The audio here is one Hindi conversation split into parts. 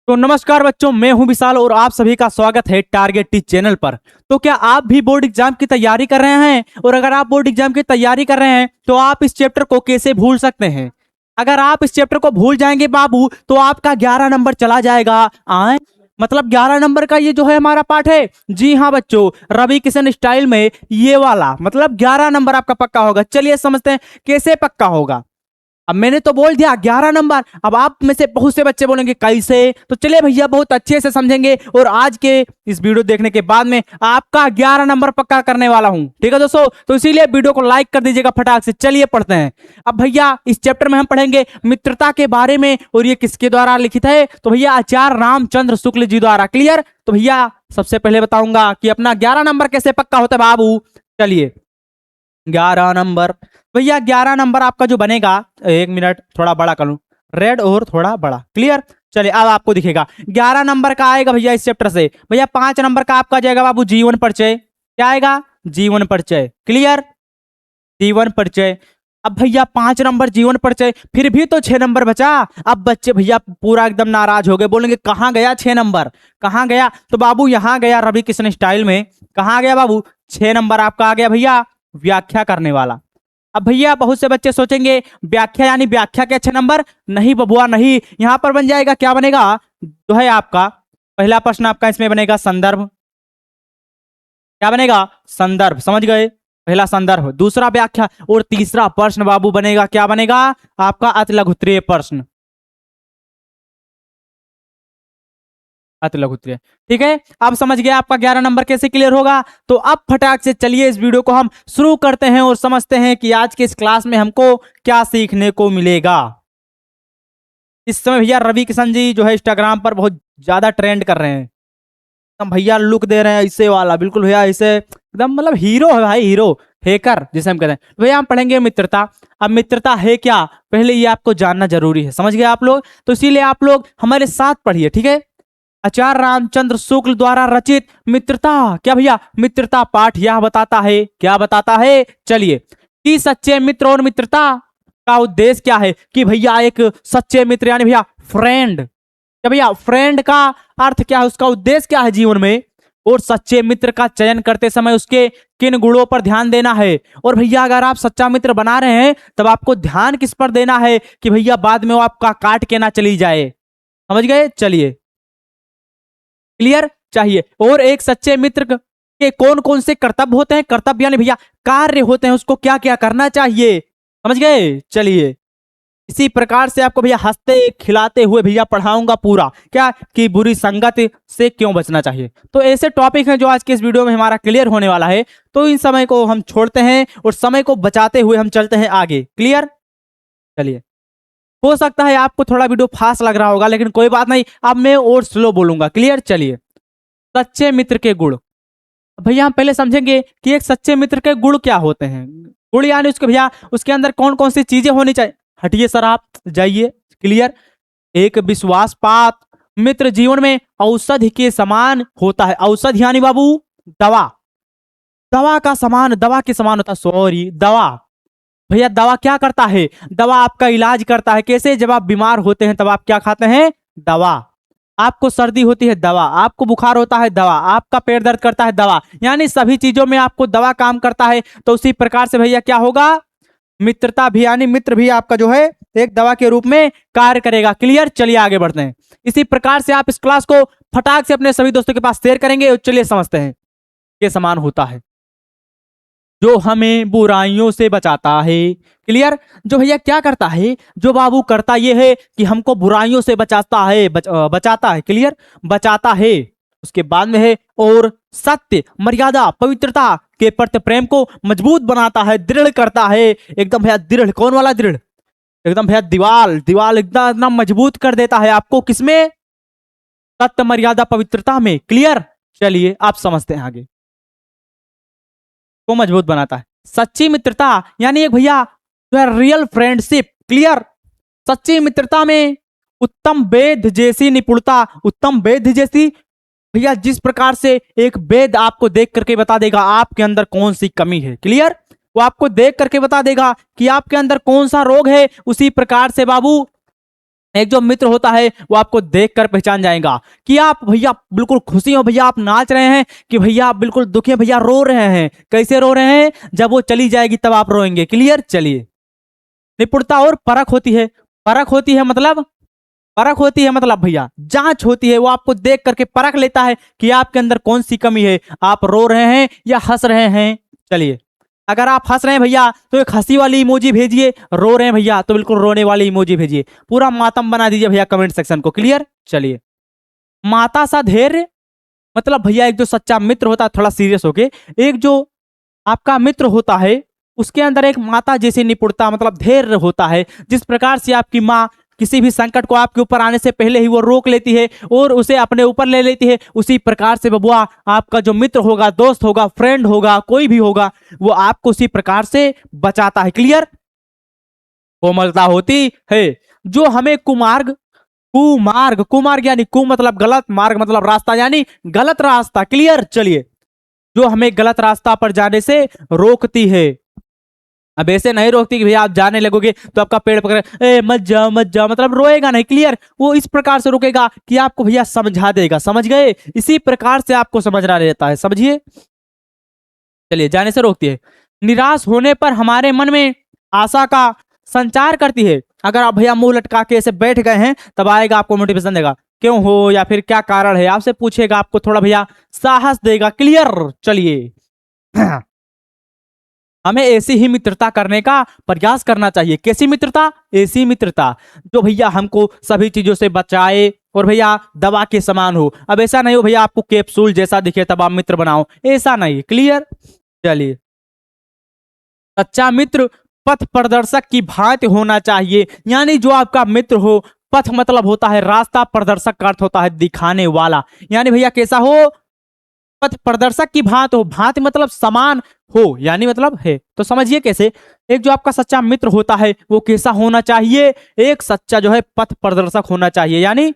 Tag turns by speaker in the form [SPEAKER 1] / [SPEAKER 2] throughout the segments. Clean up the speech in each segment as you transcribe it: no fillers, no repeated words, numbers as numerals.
[SPEAKER 1] तो नमस्कार बच्चों, मैं हूं विशाल और आप सभी का स्वागत है टारगेट टी चैनल पर। तो क्या आप भी बोर्ड एग्जाम की तैयारी कर रहे हैं? और अगर आप बोर्ड एग्जाम की तैयारी कर रहे हैं तो आप इस चैप्टर को कैसे भूल सकते हैं? अगर आप इस चैप्टर को भूल जाएंगे बाबू तो आपका 11 नंबर चला जाएगा। आए मतलब 11 नंबर का ये जो है हमारा पाठ है। जी हाँ बच्चों, रवि किशन स्टाइल में ये वाला मतलब 11 नंबर आपका पक्का होगा। चलिए समझते हैं कैसे पक्का होगा। अब मैंने तो बोल दिया 11 नंबर। अब आप में से बहुत से बच्चे बोलेंगे कैसे, तो चलिए भैया बहुत अच्छे से समझेंगे और आज के इस वीडियो देखने के बाद में आपका 11 नंबर पक्का करने वाला हूं। ठीक है दोस्तों, तो इसीलिए वीडियो को लाइक कर दीजिएगा फटाक से। चलिए पढ़ते हैं। अब भैया इस चैप्टर में हम पढ़ेंगे मित्रता के बारे में और ये किसके द्वारा लिखित है, तो भैया आचार्य रामचंद्र शुक्ल जी द्वारा। क्लियर? तो भैया सबसे पहले बताऊंगा कि अपना 11 नंबर कैसे पक्का होता है बाबू। चलिए 11 नंबर, भैया 11 नंबर आपका जो बनेगा, एक मिनट थोड़ा बड़ा कर लूं, रेड और थोड़ा बड़ा। क्लियर? चलिए अब आपको दिखेगा 11 नंबर का आएगा भैया इस चैप्टर से। भैया 5 नंबर का आपका जाएगा बाबू जीवन परिचय। क्या आएगा? जीवन परिचय। क्लियर? जीवन परिचय। अब भैया 5 नंबर जीवन परिचय, फिर भी तो 6 नंबर बचा। अब बच्चे भैया पूरा एकदम नाराज हो गए, बोलेंगे कहाँ गया 6 नंबर, कहाँ गया? तो बाबू यहाँ गया रवि किशन स्टाइल में। कहाँ गया बाबू? 6 नंबर आपका आ गया भैया व्याख्या करने वाला। अब भैया बहुत से बच्चे सोचेंगे व्याख्या यानी व्याख्या के 6 नंबर। नहीं बबुआ नहीं, यहां पर बन जाएगा, क्या बनेगा जो है आपका पहला प्रश्न आपका इसमें बनेगा संदर्भ। क्या बनेगा? संदर्भ। समझ गए? पहला संदर्भ, दूसरा व्याख्या और तीसरा प्रश्न बाबू बनेगा, क्या बनेगा आपका अति लघुत्तरीय प्रश्न। अति लघुत्तरीय। ठीक है, अब समझ गया आपका 11 नंबर कैसे क्लियर होगा। तो अब फटाक से चलिए इस वीडियो को हम शुरू करते हैं और समझते हैं कि आज के इस क्लास में हमको क्या सीखने को मिलेगा। इस समय भैया रवि किशन जी जो है इंस्टाग्राम पर बहुत ज्यादा ट्रेंड कर रहे हैं। एकदम भैया लुक दे रहे हैं ऐसे वाला, बिल्कुल भैया ऐसे एकदम मतलब हीरो है भाई, हीरो हैकर जिसे हम कहते हैं। तो भैया हम पढ़ेंगे मित्रता। अब मित्रता है क्या, पहले ये आपको जानना जरूरी है। समझ गए आप लोग? तो इसीलिए आप लोग हमारे साथ पढ़िए। ठीक है? आचार्य रामचंद्र शुक्ल द्वारा रचित मित्रता, क्या भैया मित्रता पाठ यह बताता है, क्या बताता है? चलिए कि सच्चे मित्र और मित्रता का उद्देश्य क्या है, कि भैया एक सच्चे मित्र यानी भैया फ्रेंड, क्या भैया फ्रेंड का अर्थ क्या है, उसका उद्देश्य क्या है जीवन में, और सच्चे मित्र का चयन करते समय उसके किन गुणों पर ध्यान देना है। और भैया अगर आप सच्चा मित्र बना रहे हैं तब आपको ध्यान किस पर देना है कि भैया बाद में वो आपका काट के ना चली जाए। समझ गए? चलिए क्लियर चाहिए। और एक सच्चे मित्र के कौन कौन से कर्तव्य होते हैं, कर्तव्य यानी भैया कार्य होते हैं, उसको क्या क्या करना चाहिए। समझ गए? चलिए इसी प्रकार से आपको भैया हंसते खिलाते हुए भैया पढ़ाऊंगा पूरा, क्या कि बुरी संगत से क्यों बचना चाहिए। तो ऐसे टॉपिक हैं जो आज के इस वीडियो में हमारा क्लियर होने वाला है। तो इन समय को हम छोड़ते हैं और समय को बचाते हुए हम चलते हैं आगे। क्लियर? चलिए हो सकता है आपको थोड़ा वीडियो फास्ट लग रहा होगा, लेकिन कोई बात नहीं, अब मैं और स्लो बोलूंगा। क्लियर? चलिए सच्चे मित्र के गुण। भैया हम पहले समझेंगे कि एक सच्चे मित्र के गुण क्या होते हैं। गुण यानी उसके भैया उसके अंदर कौन कौन सी चीजें होनी चाहिए। हटिए सर आप जाइए। क्लियर? एक विश्वासपात मित्र जीवन में औषधि के समान होता है। औषधि यानी बाबू दवा, दवा का समान, दवा के समान होता है। सॉरी, दवा। भैया दवा क्या करता है? दवा आपका इलाज करता है। कैसे? जब आप बीमार होते हैं तब आप क्या खाते हैं? दवा। आपको सर्दी होती है, दवा। आपको बुखार होता है, दवा। आपका पेट दर्द करता है, दवा। यानी सभी चीजों में आपको दवा काम करता है। तो उसी प्रकार से भैया क्या होगा, मित्रता भी यानी मित्र भी आपका जो है एक दवा के रूप में कार्य करेगा। क्लियर? चलिए आगे बढ़ते हैं। इसी प्रकार से आप इस क्लास को फटाक से अपने सभी दोस्तों के पास शेयर करेंगे और चलिए समझते हैं ये समान होता है जो हमें बुराइयों से बचाता है। क्लियर? जो भैया क्या करता है, जो बाबू करता ये है कि हमको बुराइयों से बचाता है, बचाता है। क्लियर? बचाता है। उसके बाद में है और सत्य, मर्यादा, पवित्रता के प्रति प्रेम को मजबूत बनाता है, दृढ़ करता है। एकदम भैया दृढ़, कौन वाला दृढ़? एकदम भैया दीवाल, दीवाल एकदम इतना मजबूत कर देता है आपको। किसमें? सत्य, मर्यादा, पवित्रता में। क्लियर? चलिए आप समझते हैं आगे। को मजबूत बनाता है। सच्ची मित्रता यानी एक भैया जो है रियल फ्रेंडशिप। क्लियर? सच्ची मित्रता में उत्तम वेद जैसी निपुणता, उत्तम वेद जैसी भैया जिस प्रकार से एक वेद आपको देख करके बता देगा आपके अंदर कौन सी कमी है। क्लियर? वो आपको देख करके बता देगा कि आपके अंदर कौन सा रोग है। उसी प्रकार से बाबू एक जो मित्र होता है वो आपको देखकर पहचान जाएगा कि आप भैया बिल्कुल खुशी हो, भैया आप नाच रहे हैं, कि भैया आप बिल्कुल दुखी हैं, भैया रो रहे हैं। कैसे रो रहे हैं? जब वो चली जाएगी तब आप रोएंगे। क्लियर? चलिए, निपुणता और परख होती है। परख होती है मतलब, परख होती है मतलब भैया जांच होती है। वो आपको देख करके परख लेता है कि आपके अंदर कौन सी कमी है, आप रो रहे हैं या हंस रहे हैं। चलिए, अगर आप हंस रहे हैं भैया तो एक हंसी वाली इमोजी भेजिए, रो रहे हैं भैया तो बिल्कुल रोने वाली इमोजी भेजिए। पूरा मातम बना दीजिए भैया कमेंट सेक्शन को। क्लियर? चलिए, माता सा धैर्य मतलब भैया एक जो सच्चा मित्र होता है, थोड़ा सीरियस होके, एक जो आपका मित्र होता है उसके अंदर एक माता जैसी निपुणता मतलब धैर्य होता है। जिस प्रकार से आपकी माँ किसी भी संकट को आपके ऊपर आने से पहले ही वो रोक लेती है और उसे अपने ऊपर ले लेती है, उसी प्रकार से बबुआ आपका जो मित्र होगा, दोस्त होगा, फ्रेंड होगा, कोई भी होगा, वो आपको उसी प्रकार से बचाता है। क्लियर? कोमलता होती है जो हमें कुमार्ग, कुमार्ग, कुमार्ग यानी कु मतलब गलत, मार्ग मतलब रास्ता यानी गलत रास्ता। क्लियर? चलिए, जो हमें गलत रास्ता पर जाने से रोकती है। अब ऐसे नहीं रोकती कि भैया आप जाने लगोगे तो आपका पेड़ पकड़ ए मत जा मत जा, मतलब रोएगा नहीं। क्लियर? वो इस प्रकार से रुकेगा कि आपको भैया समझा देगा। समझ गए? इसी प्रकार से आपको समझना रहता है। समझिए? चलिए, जाने से रोकती है। निराश होने पर हमारे मन में आशा का संचार करती है। अगर आप भैया मुंह लटका के ऐसे बैठ गए हैं तब आएगा, आपको मोटिवेशन देगा, क्यों हो या फिर क्या कारण है, आपसे पूछेगा, आपको थोड़ा भैया साहस देगा। क्लियर? चलिए, हमें ऐसी ही मित्रता करने का प्रयास करना चाहिए। कैसी मित्रता? ऐसी मित्रता जो भैया हमको सभी चीजों से बचाए और भैया दवा के समान हो। अब ऐसा नहीं हो भैया आपको कैप्सूल जैसा दिखे तब आप मित्र बनाओ, ऐसा नहीं। क्लियर? चलिए, सच्चा मित्र पथ प्रदर्शक की भांति होना चाहिए। यानी जो आपका मित्र हो, पथ मतलब होता है रास्ता, प्रदर्शक का अर्थ होता है दिखाने वाला। यानी भैया कैसा हो? पथ प्रदर्शक की भांति हो। भांति मतलब समान हो, यानी मतलब है। तो समझिए कैसे। एक जो आपका सच्चा मित्र होता है वो कैसा होना चाहिए? एक सच्चा जो है पथ प्रदर्शक होना चाहिए, यानी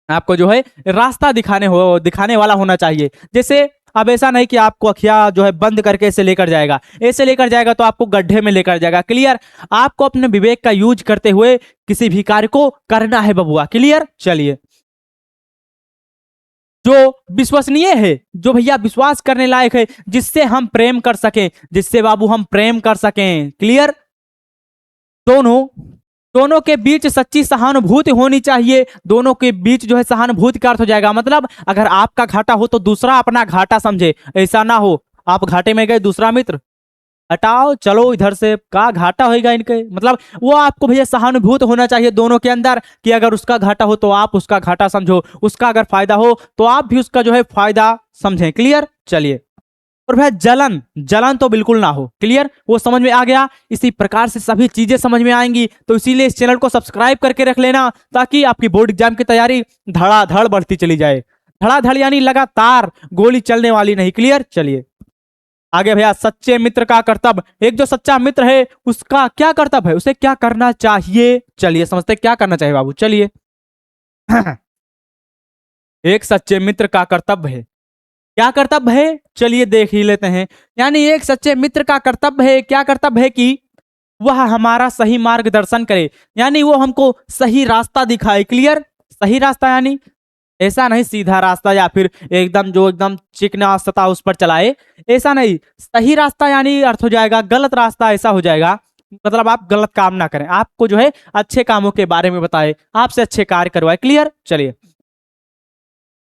[SPEAKER 1] आपको जो है रास्ता दिखाने वाला होना चाहिए। जैसे अब ऐसा नहीं कि आपको अखिया जो है बंद करके ऐसे लेकर जाएगा, ऐसे लेकर जाएगा तो आपको गड्ढे में लेकर जाएगा। क्लियर? आपको अपने विवेक का यूज करते हुए किसी भी कार्य को करना है बबुआ। क्लियर? चलिए, जो विश्वसनीय है, जो भैया विश्वास करने लायक है, जिससे हम प्रेम कर सकें, जिससे बाबू हम प्रेम कर सकें। क्लियर? दोनों दोनों के बीच सच्ची सहानुभूति होनी चाहिए। दोनों के बीच जो है सहानुभूति का अर्थ हो जाएगा मतलब अगर आपका घाटा हो तो दूसरा अपना घाटा समझे। ऐसा ना हो आप घाटे में गए, दूसरा मित्र हटाओ चलो इधर से, का घाटा होएगा इनके, मतलब वो आपको भैया सहानुभूति होना चाहिए दोनों के अंदर कि अगर उसका घाटा हो तो आप उसका घाटा समझो, उसका अगर फायदा हो तो आप भी उसका जो है फायदा समझें। क्लियर? चलिए, और भैया जलन, जलन तो बिल्कुल ना हो। क्लियर? वो समझ में आ गया। इसी प्रकार से सभी चीजें समझ में आएंगी, तो इसीलिए इस चैनल को सब्सक्राइब करके रख लेना ताकि आपकी बोर्ड एग्जाम की तैयारी धड़ाधड़ बढ़ती चली जाए। धड़ाधड़ यानी लगातार, गोली चलने वाली नहीं। क्लियर? चलिए आगे भैया, सच्चे मित्र का कर्तव्य। एक जो सच्चा मित्र है उसका क्या कर्तव्य है, उसे क्या करना चाहिए? चलिए समझते क्या करना चाहिए बाबू। चलिए एक सच्चे मित्र का कर्तव्य है, क्या कर्तव्य है? चलिए देख ही लेते हैं। यानी एक सच्चे मित्र का कर्तव्य है, क्या कर्तव्य है कि वह हमारा सही मार्गदर्शन करे, यानी वो हमको सही रास्ता दिखाए। क्लियर? सही रास्ता यानी ऐसा नहीं सीधा रास्ता या फिर एकदम जो एकदम चिकना सता उस पर चलाए, ऐसा नहीं। सही रास्ता यानी अर्थ हो जाएगा गलत रास्ता, ऐसा हो जाएगा मतलब आप गलत काम ना करें, आपको जो है अच्छे कामों के बारे में बताए, आपसे अच्छे कार्य करवाए। क्लियर? चलिए,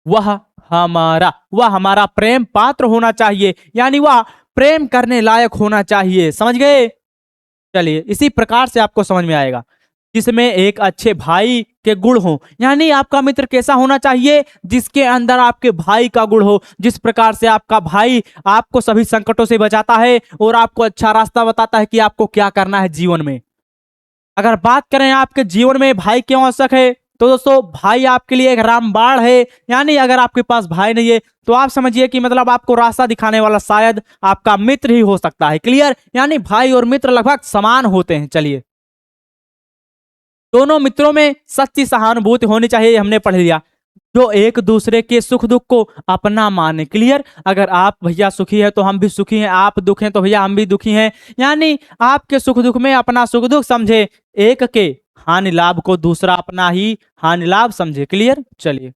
[SPEAKER 1] वह हमारा प्रेम पात्र होना चाहिए, यानी वह प्रेम करने लायक होना चाहिए। समझ गए? चलिए, इसी प्रकार से आपको समझ में आएगा। जिसमें एक अच्छे भाई के गुण हो, यानी आपका मित्र कैसा होना चाहिए? जिसके अंदर आपके भाई का गुण हो। जिस प्रकार से आपका भाई आपको सभी संकटों से बचाता है और आपको अच्छा रास्ता बताता है कि आपको क्या करना है जीवन में। अगर बात करें आपके जीवन में भाई क्यों आवश्यक है, तो दोस्तों भाई आपके लिए एक रामबाण है। यानी अगर आपके पास भाई नहीं है तो आप समझिए कि मतलब आपको रास्ता दिखाने वाला शायद आपका मित्र ही हो सकता है। क्लियर? यानी भाई और मित्र लगभग समान होते हैं। चलिए, दोनों मित्रों में सच्ची सहानुभूति होनी चाहिए, हमने पढ़ लिया। जो एक दूसरे के सुख दुख को अपना माने। क्लियर? अगर आप भैया सुखी है तो हम भी सुखी हैं, आप दुख हैं तो भैया हम भी दुखी हैं, यानी आपके सुख दुख में अपना सुख दुख समझे, एक के हानि लाभ को दूसरा अपना ही हानि लाभ समझे। क्लियर। चलिए,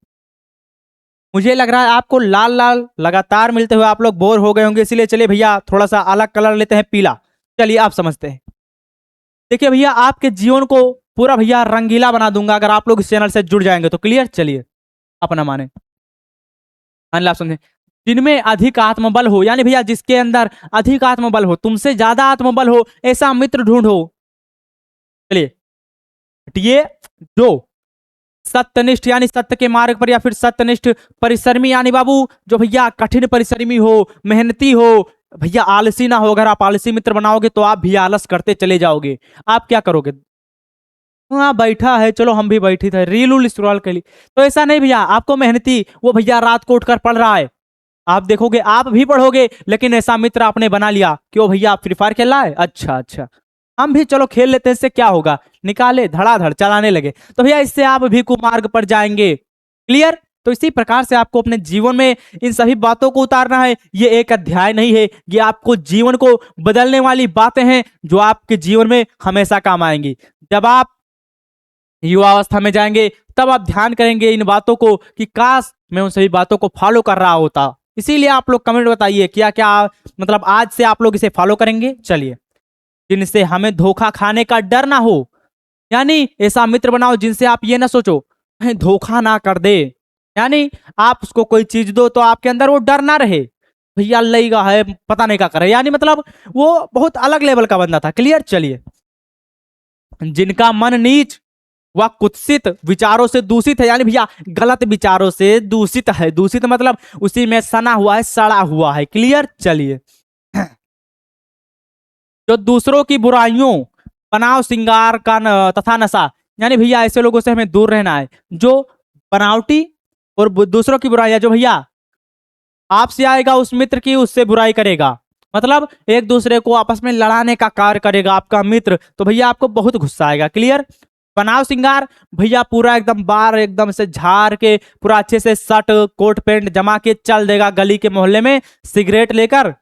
[SPEAKER 1] मुझे लग रहा है आपको लाल लाल लगातार मिलते हुए आप लोग बोर हो गए होंगे, इसीलिए चलिए भैया थोड़ा सा अलग कलर लेते हैं, पीला। चलिए आप समझते हैं। देखिए भैया, आपके जीवन को पूरा भैया रंगीला बना दूंगा अगर आप लोग इस चैनल से जुड़ जाएंगे तो। क्लियर। चलिए, अपना माने आप समझे। जिनमें अधिक आत्मबल हो, यानी भैया जिसके अंदर अधिक आत्मबल हो, तुमसे ज्यादा आत्मबल हो, ऐसा मित्र ढूंढो। चलिए, ये जो सत्यनिष्ठ यानी सत्य के मार्ग पर, या फिर सत्यनिष्ठ परिश्रमी यानी बाबू जो भैया कठिन परिश्रमी हो, मेहनती हो, भैया आलसी ना हो। अगर आप आलसी मित्र बनाओगे तो आप भी आलस करते चले जाओगे। आप क्या करोगे? हाँ बैठा है, चलो हम भी बैठी थे, रील उल स्क्रॉल कर ली। तो ऐसा नहीं भैया, आपको मेहनती, वो भैया रात को उठकर पढ़ रहा है, आप देखोगे आप भी पढ़ोगे, लेकिन ऐसा मित्र आपने बना लिया। क्यों भैया, आप फ्री फायर खेल रहा है, अच्छा अच्छा हम भी चलो खेल लेते हैं, इससे क्या होगा, निकाले धड़ाधड़ चलाने लगे, तो भैया इससे आप भी कुमार्ग पर जाएंगे। क्लियर। तो इसी प्रकार से आपको अपने जीवन में इन सभी बातों को उतारना है। ये एक अध्याय नहीं है, ये आपको जीवन को बदलने वाली बातें हैं जो आपके जीवन में हमेशा काम आएंगी। जब आप युवावस्था में जाएंगे तब आप ध्यान करेंगे इन बातों को कि काश मैं उन सभी बातों को फॉलो कर रहा होता। इसीलिए आप लोग कमेंट बताइए क्या क्या मतलब आज से आप लोग इसे फॉलो करेंगे। चलिए, जिनसे हमें धोखा खाने का डर ना हो, यानी ऐसा मित्र बनाओ जिनसे आप ये ना सोचो कहीं धोखा ना कर दे, यानी आप उसको कोई चीज दो तो आपके अंदर वो डर ना रहे भैया लेगा है पता नहीं क्या करे, यानी मतलब वो बहुत अलग लेवल का बंदा था। क्लियर। चलिए, जिनका मन नीच वह कुत्सित विचारों से दूषित है, यानी भैया गलत विचारों से दूषित है। दूषित मतलब उसी में सना हुआ है, सड़ा हुआ है। क्लियर। चलिए, जो दूसरों की बुराइयों, बनाव श्रृंगार का तथा नशा, यानी भैया ऐसे लोगों से हमें दूर रहना है जो बनावटी और दूसरों की बुराइयां, जो भैया आपसे आएगा उस मित्र की उससे बुराई करेगा, मतलब एक दूसरे को आपस में लड़ाने का कार्य करेगा आपका मित्र, तो भैया आपको बहुत गुस्सा आएगा। क्लियर। बनाव श्रृंगार, भैया पूरा एकदम बार एकदम से झाड़ के पूरा अच्छे से शर्ट कोट पैंट जमा के चल देगा गली के मोहल्ले में सिगरेट लेकर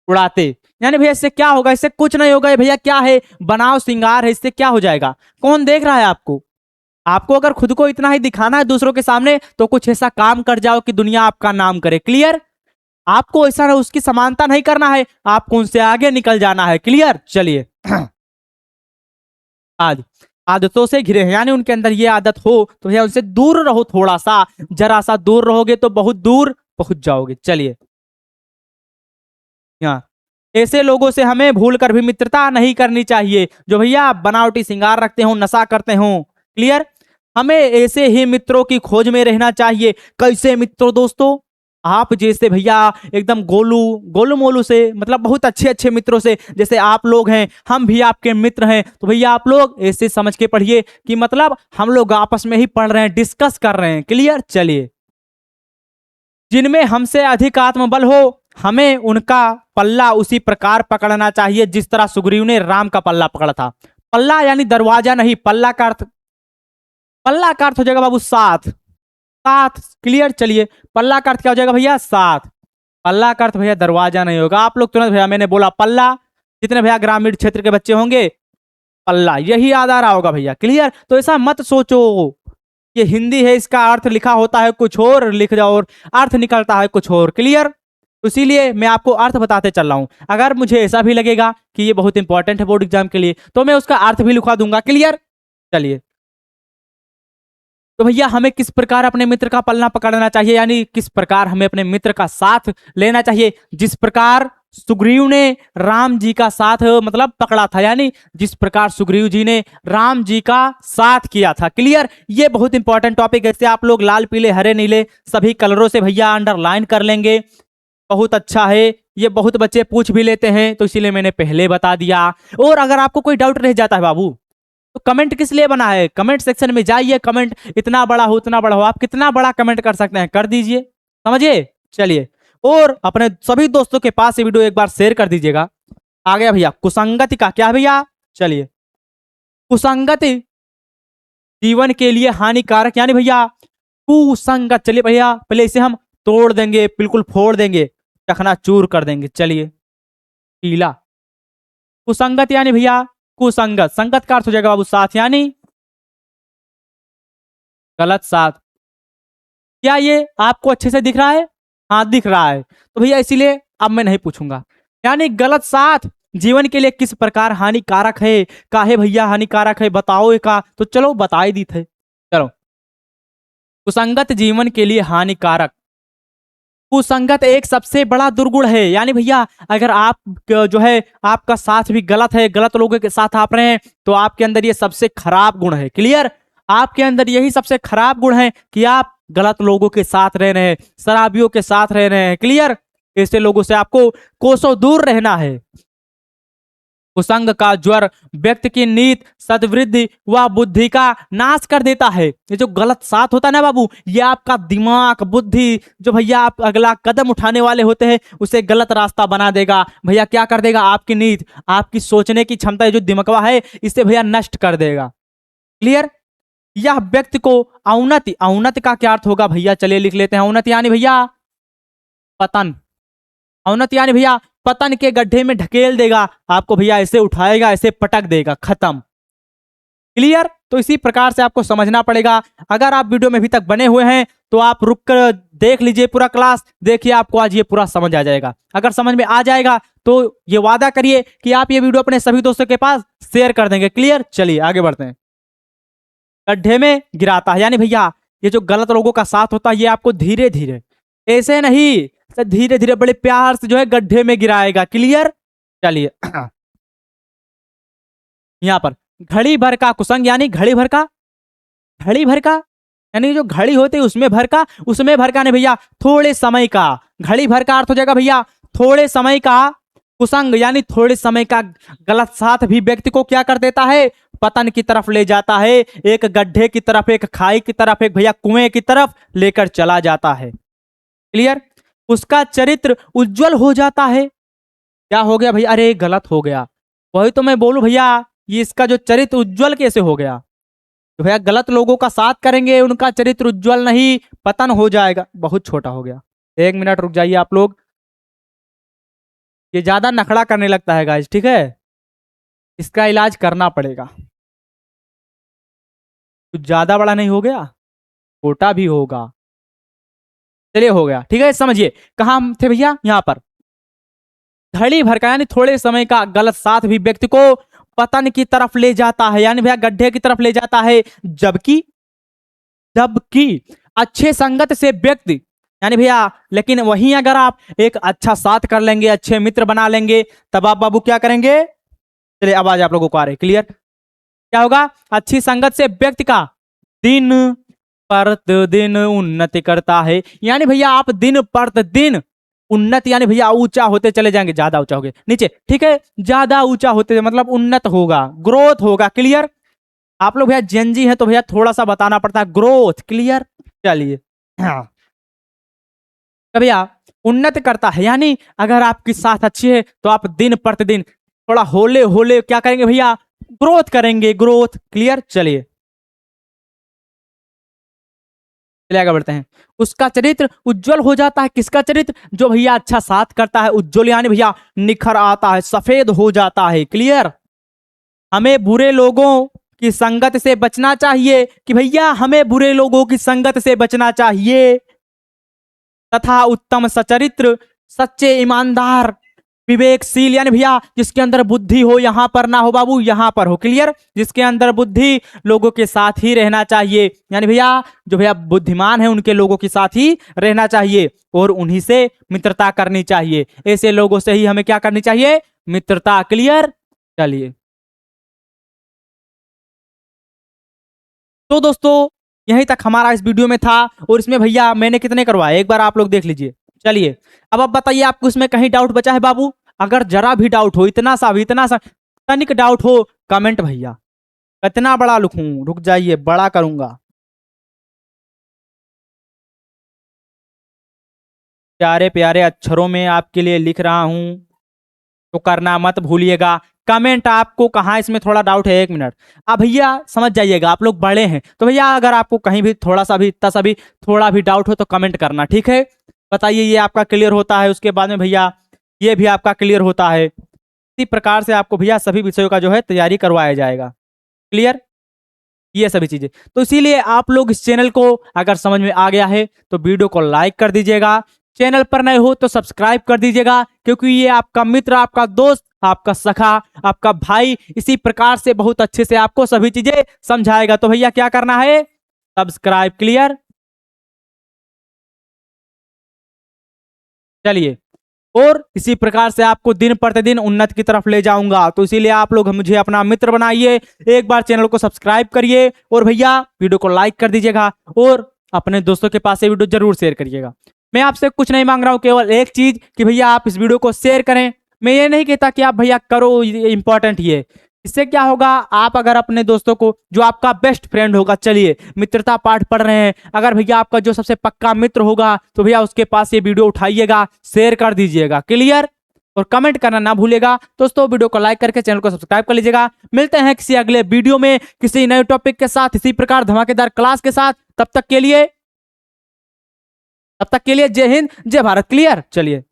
[SPEAKER 1] उड़ाते, यानी भैया इससे क्या होगा, इससे कुछ नहीं होगा। ये भैया क्या है, बनाव श्रृंगार है, इससे क्या हो जाएगा, कौन देख रहा है आपको। आपको अगर खुद को इतना ही दिखाना है दूसरों के सामने तो कुछ ऐसा काम कर जाओ कि दुनिया आपका नाम करे। क्लियर। आपको ऐसा उसकी समानता नहीं करना है, आपको उनसे आगे निकल जाना है। क्लियर। चलिए, आज आदतों से घिरे हैं, यानी उनके अंदर ये आदत हो तो भैया उनसे दूर रहो, थोड़ा सा जरा सा दूर रहोगे तो बहुत दूर पहुंच जाओगे। चलिए, यहाँ ऐसे लोगों से हमें भूल कर भी मित्रता नहीं करनी चाहिए जो भैया बनावटी श्रृंगार रखते हो, नशा करते हो। क्लियर। हमें ऐसे ही मित्रों की खोज में रहना चाहिए। कैसे मित्रों दोस्तों, आप जैसे भैया एकदम गोलू गोलू मोलू से, मतलब बहुत अच्छे अच्छे मित्रों से, जैसे आप लोग हैं, हम भी आपके मित्र हैं, तो भैया आप लोग ऐसे समझ के पढ़िए कि मतलब हम लोग आपस में ही पढ़ रहे हैं, डिस्कस कर रहे हैं। क्लियर। चलिए, जिनमें हमसे अधिक आत्मबल हो हमें उनका पल्ला उसी प्रकार पकड़ना चाहिए जिस तरह सुग्रीव ने राम का पल्ला पकड़ा था। पल्ला यानी दरवाजा नहीं, पल्ला का अर्थ हो जाएगा बाबू साथ, साथ। क्लियर। चलिए, पल्ला का अर्थ क्या हो जाएगा भैया, साथ। पल्ला का अर्थ भैया दरवाजा नहीं होगा। आप लोग तुरंत भैया मैंने बोला पल्ला, जितने भैया ग्रामीण क्षेत्र के बच्चे होंगे पल्ला यही याद आ रहा होगा भैया। क्लियर। तो ऐसा मत सोचो ये हिंदी है, इसका अर्थ लिखा होता है कुछ और, लिख जाओ और अर्थ निकलता है कुछ और। क्लियर। तो इसीलिए मैं आपको अर्थ बताते चल रहा हूं। अगर मुझे ऐसा भी लगेगा कि ये बहुत इंपॉर्टेंट है बोर्ड एग्जाम के लिए तो मैं उसका अर्थ भी लिखवा दूंगा। क्लियर। चलिए, तो भैया हमें किस प्रकार अपने मित्र का पलना पकड़ना चाहिए, यानी किस प्रकार हमें अपने मित्र का साथ लेना चाहिए, जिस प्रकार सुग्रीव ने राम जी का साथ मतलब पकड़ा था, यानी जिस प्रकार सुग्रीव जी ने राम जी का साथ किया था। क्लियर। ये बहुत इंपॉर्टेंट टॉपिक है, इससे आप लोग लाल पीले हरे नीले सभी कलरों से भैया अंडरलाइन कर लेंगे। बहुत अच्छा है, ये बहुत बच्चे पूछ भी लेते हैं तो इसीलिए मैंने पहले बता दिया। और अगर आपको कोई डाउट रह जाता है बाबू तो कमेंट किस लिए बना है, कमेंट सेक्शन में जाइए, कमेंट इतना बड़ा हो उतना बड़ा हो, आप कितना बड़ा कमेंट कर सकते हैं कर दीजिए। समझिए। चलिए, और अपने सभी दोस्तों के पास ये वीडियो एक बार शेयर कर दीजिएगा। आ गया भैया कुसंगति का क्या भैया। चलिए, कुसंगति जीवन के लिए हानिकारक, यानी भैया कुसंगत। चलिए भैया पहले इसे हम तोड़ देंगे, बिल्कुल फोड़ देंगे, चकनाचूर कर देंगे। चलिए, पीला कुसंगत यानी भैया कुसंगत, संगत का अर्थ हो जाएगा बाबू साथ, यानी गलत साथ। क्या ये आपको अच्छे से दिख रहा है? हाँ दिख रहा है, तो भैया इसीलिए अब मैं नहीं पूछूंगा। यानी गलत साथ जीवन के लिए किस प्रकार हानिकारक है, काहे भैया हानिकारक है बताओ एका, तो चलो बता ही दी थे। चलो, कुसंगत जीवन के लिए हानिकारक। कुसंगत एक सबसे बड़ा दुर्गुण है, यानी भैया अगर आप जो है आपका साथ भी गलत है, गलत लोगों के साथ आप रहे हैं, तो आपके अंदर ये सबसे खराब गुण है। क्लियर? आपके अंदर यही सबसे खराब गुण है कि आप गलत लोगों के साथ रह रहे हैं, शराबियों के साथ रह रहे हैं। क्लियर? ऐसे लोगों से आपको कोसों दूर रहना है। कुसंग का ज्वर व्यक्ति की नीत, सद्वृद्धि व बुद्धि का नाश कर देता है। ये जो गलत साथ होता है ना बाबू, ये आपका दिमाग, बुद्धि, जो भैया आप अगला कदम उठाने वाले होते हैं उसे गलत रास्ता बना देगा। भैया क्या कर देगा? आपकी नीत, आपकी सोचने की क्षमता, जो दिमागवा है इसे भैया नष्ट कर देगा। क्लियर? यह व्यक्ति को औन्नति, औन्नति का क्या अर्थ होगा भैया? चलिए लिख लेते हैं। औन्नति यानी भैया पतन, औन्नति यानी भैया पतन के गड्ढे में ढकेल देगा आपको भैया, ऐसे उठाएगा, ऐसे पटक देगा, खत्म। क्लियर? तो इसी प्रकार से आपको समझना पड़ेगा। अगर आप वीडियो में अभी तक बने हुए हैं तो आप रुक कर देख लीजिए पूरा क्लास, देखिए आपको आज ये पूरा समझ आ जाएगा। अगर समझ में आ जाएगा तो ये वादा करिए कि आप ये वीडियो अपने सभी दोस्तों के पास शेयर कर देंगे। क्लियर? चलिए आगे बढ़ते हैं। गड्ढे में गिराता है, यानी भैया ये जो गलत लोगों का साथ होता है ये आपको धीरे धीरे, ऐसे नहीं, धीरे धीरे बड़े प्यार से जो है गड्ढे में गिराएगा। क्लियर? चलिए यहां पर घड़ी भर का कुसंग, यानी घड़ी भर का, घड़ी भर का यानी जो घड़ी होती है उसमें भर का, उसमें भर का नहीं भैया, थोड़े समय का। घड़ी भर का अर्थ हो जाएगा भैया थोड़े समय का। कुसंग यानी थोड़े समय का गलत साथ भी व्यक्ति को क्या कर देता है? पतन की तरफ ले जाता है, एक गड्ढे की तरफ, एक खाई की तरफ, एक भैया कुएं की तरफ लेकर चला जाता है। क्लियर? उसका चरित्र उज्जवल हो जाता है। क्या हो गया भैया? अरे गलत हो गया, वही तो मैं बोलूं भैया, ये इसका जो चरित्र उज्जवल कैसे हो गया? तो भैया गलत लोगों का साथ करेंगे, उनका चरित्र उज्जवल नहीं, पतन हो जाएगा। बहुत छोटा हो गया, 1 मिनट रुक जाइए आप लोग, ये ज्यादा नखड़ा करने लगता है गाइस, ठीक है? इसका इलाज करना पड़ेगा। कुछ ज्यादा बड़ा नहीं हो गया, छोटा भी होगा। चलिए हो गया, ठीक है? समझिए कहां थे भैया? यहां पर घड़ी भर का यानी थोड़े समय का गलत साथ भी व्यक्ति को पतन की तरफ ले जाता है, यानी भैया गड्ढे की तरफ ले जाता है। जबकि जबकि अच्छे संगत से व्यक्ति, यानी भैया लेकिन वहीं अगर आप एक अच्छा साथ कर लेंगे, अच्छे मित्र बना लेंगे, तब आप बाबू क्या करेंगे? चलिए आवाज आप लोगों को आ रही, क्लियर? क्या होगा? अच्छी संगत से व्यक्ति का दिन प्रतिदिन उन्नति करता है, यानी भैया आप दिन प्रतिदिन उन्नति, यानी भैया ऊंचा होते चले जाएंगे, ज्यादा ऊंचा हो गए नीचे, ठीक है? ज्यादा ऊंचा होते मतलब उन्नत होगा, ग्रोथ होगा। क्लियर? आप लोग भैया जेनजी है तो भैया थोड़ा सा बताना पड़ता है, ग्रोथ। क्लियर? चलिए हाँ, तो भैया उन्नत करता है, यानी अगर आपकी साथ अच्छी है तो आप दिन प्रतिदिन थोड़ा होले होले क्या करेंगे भैया? ग्रोथ करेंगे, ग्रोथ। क्लियर? चलिए चलिए आगे बढ़ते हैं। उसका चरित्र उज्जवल हो जाता है। किसका चरित्र? जो भैया अच्छा साथ करता है, उज्जवल यानी भैया निखर आता है, सफेद हो जाता है। क्लियर? हमें बुरे लोगों की संगत से बचना चाहिए, कि भैया हमें बुरे लोगों की संगत से बचना चाहिए, तथा उत्तम सचरित्र, सच्चे ईमानदार, विवेकशील, यानी भैया जिसके अंदर बुद्धि हो, यहां पर ना हो बाबू, यहां पर हो। क्लियर? जिसके अंदर बुद्धि, लोगों के साथ ही रहना चाहिए, यानी भैया जो भैया बुद्धिमान है उनके लोगों के साथ ही रहना चाहिए और उन्हीं से मित्रता करनी चाहिए। ऐसे लोगों से ही हमें क्या करनी चाहिए? मित्रता। क्लियर? चलिए तो दोस्तों यहीं तक हमारा इस वीडियो में था, और इसमें भैया मैंने कितने करवाए एक बार आप लोग देख लीजिए। चलिए अब आप बताइए, आपको इसमें कहीं डाउट बचा है बाबू? अगर जरा भी डाउट हो, इतना सा भी, इतना सा तनिक डाउट हो, कमेंट भैया। कितना बड़ा लिखूं? रुक जाइए, बड़ा करूंगा। प्यारे प्यारे अक्षरों में आपके लिए लिख रहा हूं, तो करना मत भूलिएगा कमेंट। आपको कहाँ इसमें थोड़ा डाउट है? 1 मिनट, आप भैया समझ जाइएगा, आप लोग बड़े हैं तो भैया अगर आपको कहीं भी थोड़ा सा भी, इतना सा भी, थोड़ा भी डाउट हो तो कमेंट करना, ठीक है? बताइए, ये आपका क्लियर होता है, उसके बाद में भैया ये भी आपका क्लियर होता है। इसी प्रकार से आपको भैया सभी विषयों का जो है तैयारी करवाया जाएगा। क्लियर, ये सभी चीजें। तो इसीलिए आप लोग इस चैनल को अगर समझ में आ गया है तो वीडियो को लाइक कर दीजिएगा, चैनल पर नए हो तो सब्सक्राइब कर दीजिएगा, क्योंकि ये आपका मित्र, आपका दोस्त, आपका सखा, आपका भाई इसी प्रकार से बहुत अच्छे से आपको सभी चीजें समझाएगा। तो भैया क्या करना है, सब्सक्राइब। क्लियर, चलिए। और इसी प्रकार से आपको दिन प्रतिदिन उन्नति की तरफ ले जाऊंगा, तो इसीलिए आप लोग मुझे अपना मित्र बनाइए, एक बार चैनल को सब्सक्राइब करिए और भैया वीडियो को लाइक कर दीजिएगा और अपने दोस्तों के पास ये वीडियो जरूर शेयर करिएगा। मैं आपसे कुछ नहीं मांग रहा हूं, केवल एक चीज कि भैया आप इस वीडियो को शेयर करें। मैं ये नहीं कहता कि आप भैया करो, ये इंपॉर्टेंट ही है। इससे क्या होगा, आप अगर अपने दोस्तों को, जो आपका बेस्ट फ्रेंड होगा, चलिए मित्रता पाठ पढ़ रहे हैं, अगर भैया आपका जो सबसे पक्का मित्र होगा तो भैया उसके पास ये वीडियो उठाइएगा, शेयर कर दीजिएगा। क्लियर, और कमेंट करना ना भूलेगा। दोस्तों वीडियो को लाइक करके चैनल को सब्सक्राइब कर लीजिएगा। मिलते हैं किसी अगले वीडियो में किसी नए टॉपिक के साथ, इसी प्रकार धमाकेदार क्लास के साथ। तब तक के लिए जय हिंद, जय भारत। क्लियर, चलिए।